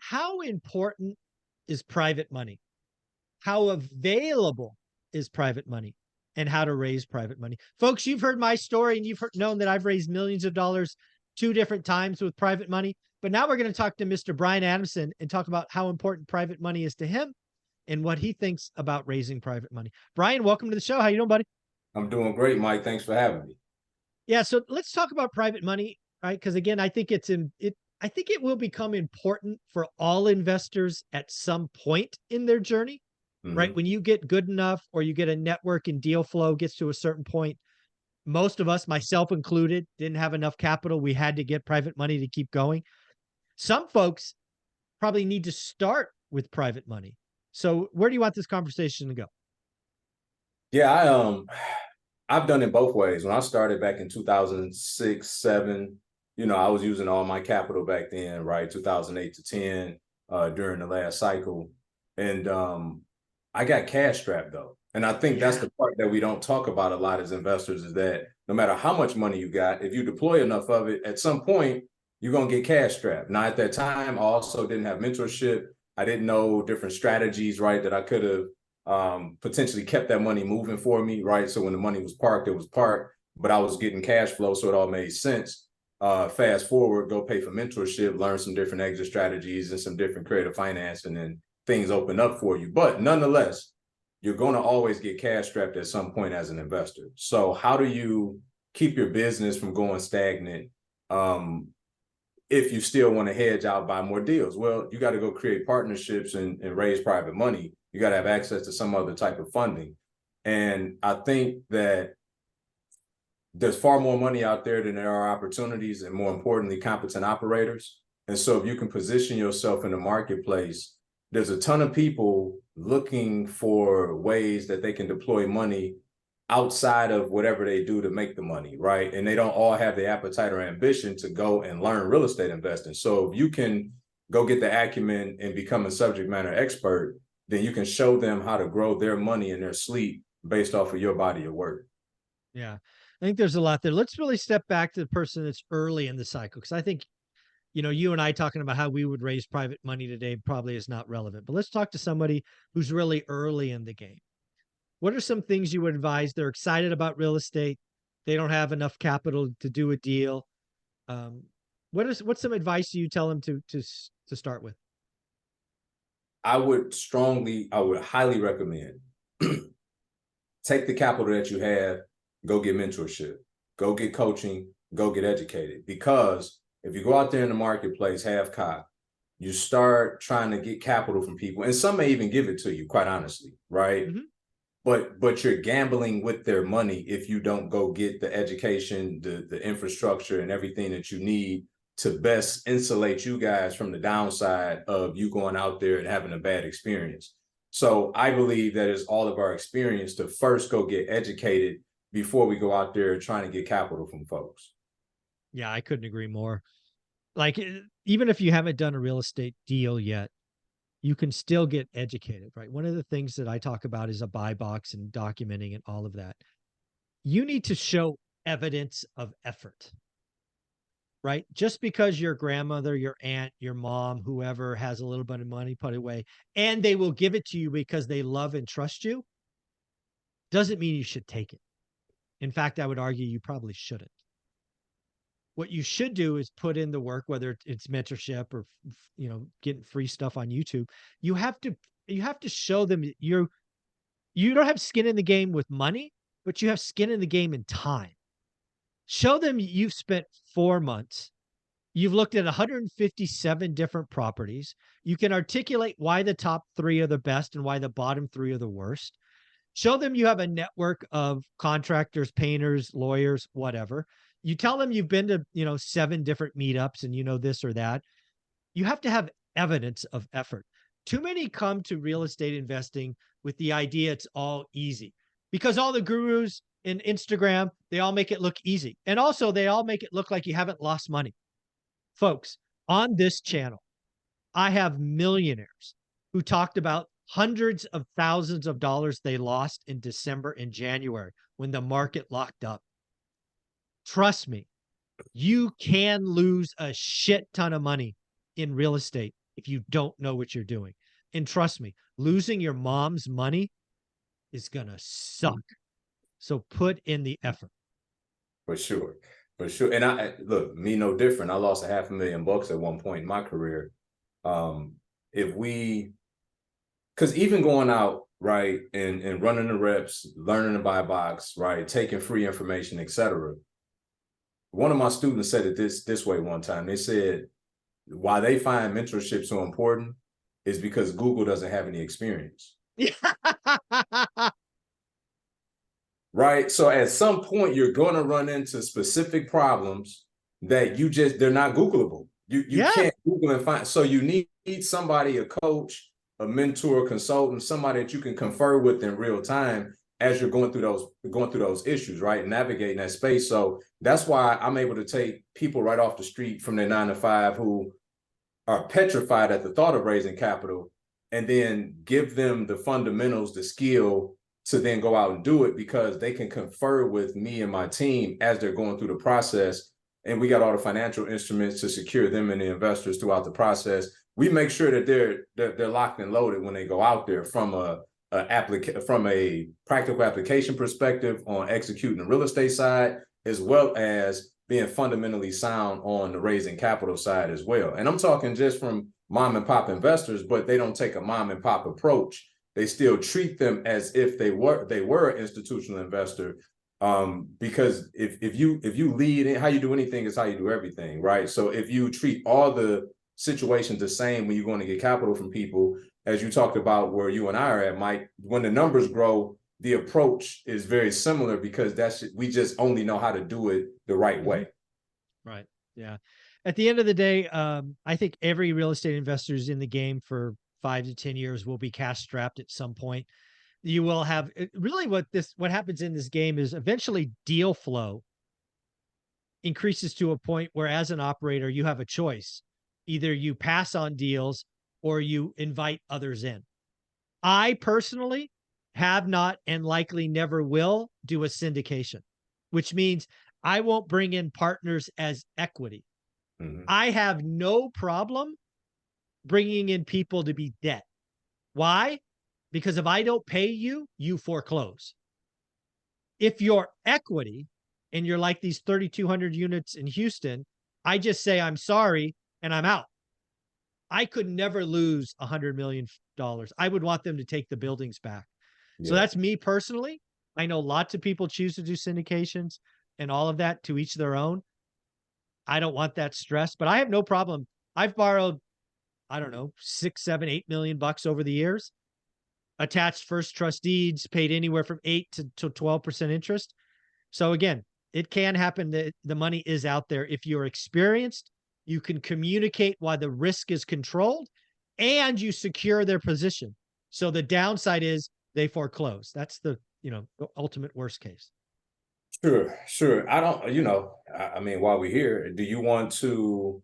how important is private money? How available is private money? And how to raise private money. Folks, you've heard my story and known that I've raised millions of dollars 2 different times with private money. But now we're going to talk to Mr. Brian Adamson and talk about how important private money is to him and what he thinks about raising private money. Brian, welcome to the show. How you doing, buddy? I'm doing great, Mike. Thanks for having me. Yeah, so let's talk about private money, right? Because again, I think I think it will become important for all investors at some point in their journey, right? Hmm. When you get good enough or you get a network and deal flow gets to a certain point, most of us, myself included, didn't have enough capital. We had to get private money to keep going. Some folks probably need to start with private money. So where do you want this conversation to go? Yeah, I've done it both ways. When I started back in 2006, 7, I was using all my capital back then, right? 2008 to 10, during the last cycle. And I got cash strapped though. And I think that's Yeah. the part that we don't talk about a lot as investors is that no matter how much money you got, if you deploy enough of it, at some point, you're going to get cash strapped. Now, at that time, I also didn't have mentorship. I didn't know different strategies, right, that I could have potentially kept that money moving for me, right? So when the money was parked, it was parked, but I was getting cash flow, so it all made sense. Fast forward, go pay for mentorship, learn some different exit strategies and some different creative financing, and things open up for you. But nonetheless, you're going to always get cash strapped at some point as an investor. So how do you keep your business from going stagnant? If you still want to hedge out, buy more deals, well, you got to go create partnerships and raise private money. You got to have access to some other type of funding. And I think that there's far more money out there than there are opportunities, and more importantly, competent operators. And so if you can position yourself in the marketplace, there's a ton of people looking for ways that they can deploy money outside of whatever they do to make the money, right? And they don't all have the appetite or ambition to go and learn real estate investing. So if you can go get the acumen and become a subject matter expert, then you can show them how to grow their money in their sleep based off of your body of work. Yeah. I think there's a lot there. Let's really step back to the person that's early in the cycle. Cause I think, you and I talking about how we would raise private money today probably is not relevant, but let's talk to somebody who's really early in the game. What are some things you would advise? They're excited about real estate. They don't have enough capital to do a deal. Um, what's some advice you tell them to start with? I would highly recommend take the capital that you have, go get mentorship, go get coaching, go get educated. Because if you go out there in the marketplace half cocked, you start trying to get capital from people, and some may even give it to you, quite honestly, right? Mhm. But you're gambling with their money if you don't go get the education, the infrastructure, and everything that you need to best insulate you guys from the downside of you going out there and having a bad experience. So I believe that it's all of our experience to first go get educated before we go out there trying to get capital from folks. Yeah, I couldn't agree more. Like even if you haven't done a real estate deal yet, you can still get educated, right? One of the things that I talk about is a buy box and documenting and all of that. You need to show evidence of effort, right? Just because your grandmother, your aunt, your mom, whoever has a little bit of money put away, and they will give it to you because they love and trust you, doesn't mean you should take it. In fact, I would argue you probably shouldn't. What you should do is put in the work, whether it's mentorship or getting free stuff on YouTube. You have to show them you don't have skin in the game with money, but you have skin in the game in time. Show them you've spent 4 months. You've looked at 157 different properties. You can articulate why the top 3 are the best and why the bottom 3 are the worst. Show them you have a network of contractors, painters, lawyers, whatever. You tell them you've been to, 7 different meetups and you know this or that. You have to have evidence of effort. Too many come to real estate investing with the idea it's all easy because all the gurus in Instagram, they all make it look easy. And also they all make it look like you haven't lost money. Folks, on this channel, I have millionaires who talked about hundreds of thousands of dollars they lost in December and January when the market locked up. Trust me, you can lose a shit ton of money in real estate if you don't know what you're doing. And trust me, losing your mom's money is going to suck. So put in the effort. For sure. For sure. And I look, me no different. I lost $500,000 at one point in my career. If we, because even going out, right, and running the reps, learning the buy box, right, taking free information, etc. One of my students said it this way one time. They said why they find mentorship so important is because Google doesn't have any experience. Right. So at some point, you're going to run into specific problems that they're not Googleable. You can't Google and find. So you need somebody, a coach, a mentor, a consultant, somebody that you can confer with in real time as you're going through those issues, right? Navigating that space. So that's why I'm able to take people right off the street from their 9 to 5 who are petrified at the thought of raising capital, and then give them the fundamentals, the skill to then go out and do it, because they can confer with me and my team as they're going through the process. And we got all the financial instruments to secure them and the investors throughout the process. We make sure that they're locked and loaded when they go out there from a practical application perspective on executing the real estate side, as well as being fundamentally sound on the raising capital side as well. And I'm talking just from mom and pop investors, but they don't take a mom and pop approach. They still treat them as if they were an institutional investor, because if you lead in, how you do anything is how you do everything, right? So if you treat all the situations the same when you're going to get capital from people, as you talked about where you and I are at, Mike, when the numbers grow, the approach is very similar, because we just only know how to do it the right way. Right. Yeah. At the end of the day, I think every real estate investor is in the game for 5 to 10 years will be cash strapped at some point. You will have really what happens in this game is eventually deal flow increases to a point where, as an operator, you have a choice. Either you pass on deals or you invite others in. I personally have not and likely never will do a syndication, which means I won't bring in partners as equity. Mm-hmm. I have no problem bringing in people to be debt. Why? Because if I don't pay you, you foreclose. If you're equity and you're like these 3,200 units in Houston, I just say, I'm sorry, and I'm out. I could never lose $100 million. I would want them to take the buildings back. Yeah. So that's me personally. I know lots of people choose to do syndications and all of that, to each their own. I don't want that stress, but I have no problem. I've borrowed, I don't know, 6, 7, $8 million over the years, attached first trust deeds, paid anywhere from 8 to 12% interest. So again, it can happen that the money is out there. If you're experienced, you can communicate why the risk is controlled, and you secure their position. So the downside is they foreclose. That's the ultimate worst case. Sure. I don't, I mean, while we're here, do you want to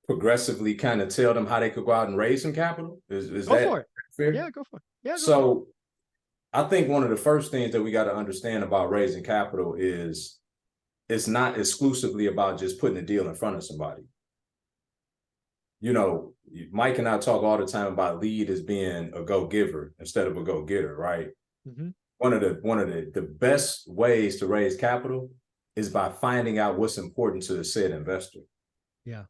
progressively kind of tell them how they could go out and raise some capital? Is go that for it. fair? Yeah, go for it. Yeah. So I think one of the first things that we got to understand about raising capital is it's not exclusively about just putting a deal in front of somebody. Mike and I talk all the time about lead as being a go-giver instead of a go-getter, right? Mm-hmm. One of the best ways to raise capital is by finding out what's important to the said investor. Yeah.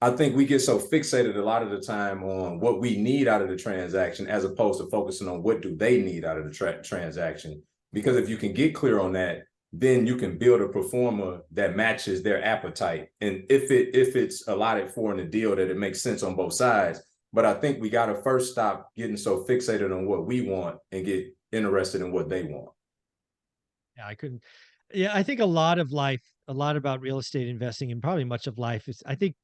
I think we get so fixated a lot of the time on what we need out of the transaction, as opposed to focusing on what do they need out of the transaction. Because if you can get clear on that, then you can build a pro forma that matches their appetite. And if it's allotted for in the deal, that it makes sense on both sides. But I think we got to first stop getting so fixated on what we want and get interested in what they want. Yeah, I think a lot about real estate investing, and probably much of life, is, I think,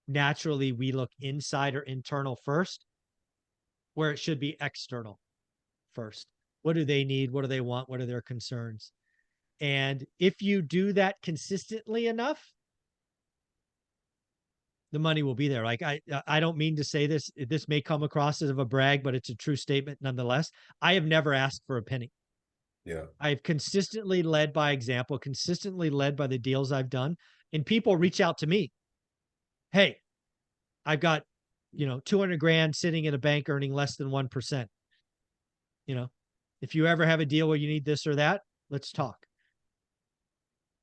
naturally we look inside or internal first, where it should be external first. What do they need? What do they want? What are their concerns? And if you do that consistently enough, the money will be there. Like, I don't mean to say this. This may come across as of a brag, but it's a true statement nonetheless. I have never asked for a penny. Yeah. I've consistently led by example, consistently led by the deals I've done. And people reach out to me. Hey, I've got 200 grand sitting in a bank earning less than 1%. If you ever have a deal where you need this or that, let's talk.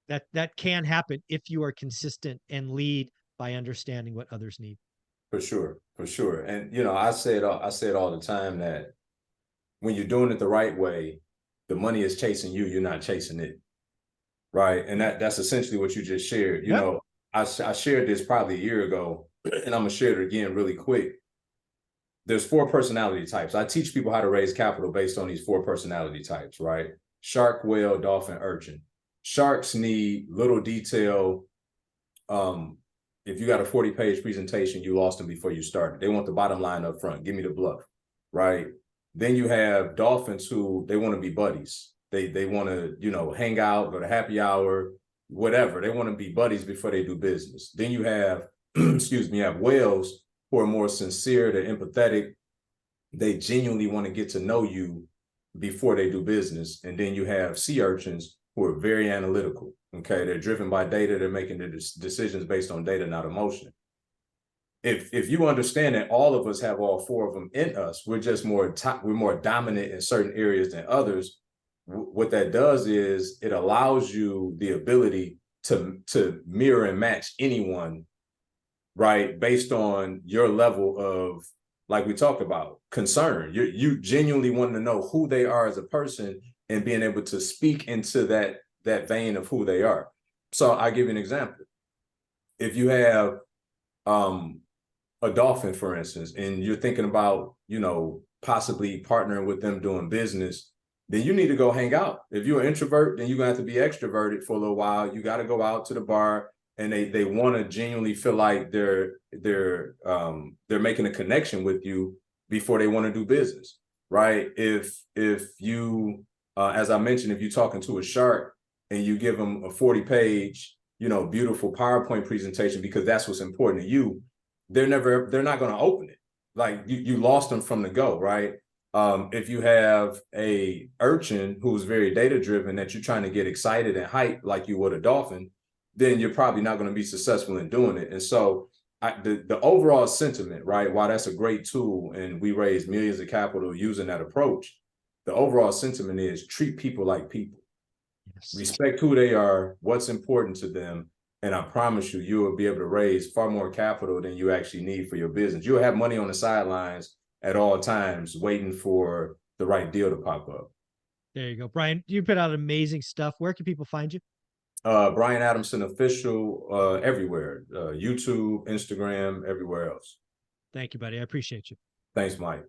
That can happen if you are consistent and lead by understanding what others need. For sure, for sure. And I say it all the time that when you're doing it the right way, the money is chasing you, you're not chasing it. Right. And that's essentially what you just shared. Yep. I shared this probably a year ago, and I'm gonna share it again really quick. There's 4 personality types. I teach people how to raise capital based on these 4 personality types, right? Shark, whale, dolphin, urchin. Sharks need little detail. If you got a 40-page presentation, you lost them before you started. They want the bottom line up front. Give me the bluff, right? Then you have dolphins who they want to be buddies. They want to, hang out, go to happy hour, whatever. They want to be buddies before they do business. Then you have, excuse me, you have whales who are more sincere, they're empathetic. They genuinely want to get to know you before they do business. And then you have sea urchins who are very analytical. Okay, they're driven by data. They're making their decisions based on data, not emotion. If you understand that all of us have all 4 of them in us, we're just we're more dominant in certain areas than others. What that does is it allows you the ability to mirror and match anyone, right, based on your level of, like we talked about, concern. You genuinely want to know who they are as a person and being able to speak into that vein of who they are. So I'll give you an example. If you have a dolphin, for instance, and you're thinking about, possibly partnering with them doing business, then you need to go hang out. If you're an introvert, then you're gonna have to be extroverted for a little while. You got to go out to the bar, and they want to genuinely feel like they're making a connection with you before they want to do business, right? If you, as I mentioned, if you're talking to a shark and you give them a 40-page, beautiful PowerPoint presentation because that's what's important to you, they're not going to open it. Like you lost them from the go, right? If you have a urchin who's very data driven that you're trying to get excited and hype like you would a dolphin, then you're probably not going to be successful in doing it. And so the overall sentiment, right, while that's a great tool and we raise millions of capital using that approach, the overall sentiment is treat people like people. Yes. Respect who they are, what's important to them. And I promise you, you will be able to raise far more capital than you actually need for your business. You'll have money on the sidelines at all times waiting for the right deal to pop up. There you go. Brian, you put out amazing stuff. Where can people find you? Brian Adamson Official, everywhere. YouTube, Instagram, everywhere else. Thank you, buddy. I appreciate you. Thanks, Mike.